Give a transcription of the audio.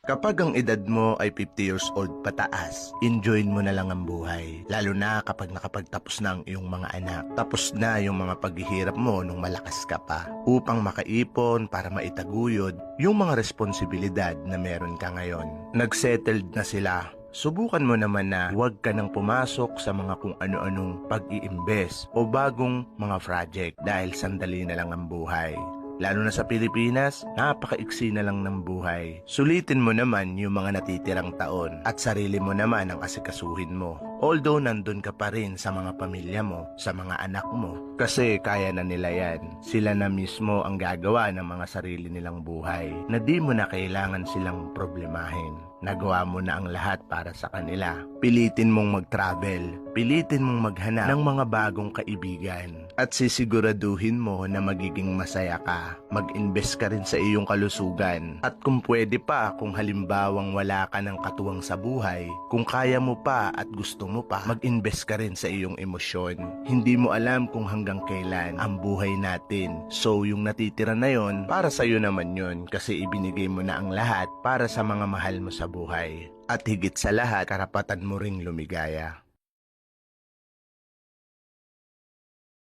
Kapag ang edad mo ay 50 years old pataas, enjoyin mo na lang ang buhay. Lalo na kapag nakapagtapos na ang iyong mga anak. Tapos na yung mga paghihirap mo nung malakas ka pa. Upang makaipon para maitaguyod yung mga responsibilidad na meron ka ngayon. Nagsettled na sila. Subukan mo naman na huwag ka nang pumasok sa mga kung ano-anong pag-iimbes o bagong mga project dahil sandali na lang ang buhay. Lalo na sa Pilipinas, napakaiksi na lang ng buhay. Sulitin mo naman yung mga natitirang taon at sarili mo naman ang asikasuhin mo. Although nandun ka pa rin sa mga pamilya mo, sa mga anak mo. Kasi kaya na nila yan. Sila na mismo ang gagawa ng mga sarili nilang buhay na di mo na kailangan silang problemahin. Nagawa mo na ang lahat para sa kanila. Pilitin mong mag-travel. Pilitin mong maghanap ng mga bagong kaibigan. At sisiguraduhin mo na magiging masaya ka. Mag-invest ka rin sa iyong kalusugan. At kung pwede pa, kung halimbawang wala ka ng katuwang sa buhay, kung kaya mo pa at gusto mo pa, mag-invest ka rin sa iyong emosyon. Hindi mo alam kung hanggang kailan ang buhay natin. So yung natitira na yon, para sa'yo naman yon kasi ibinigay mo na ang lahat para sa mga mahal mo sa buhay. At higit sa lahat, karapatan mo ring lumigaya.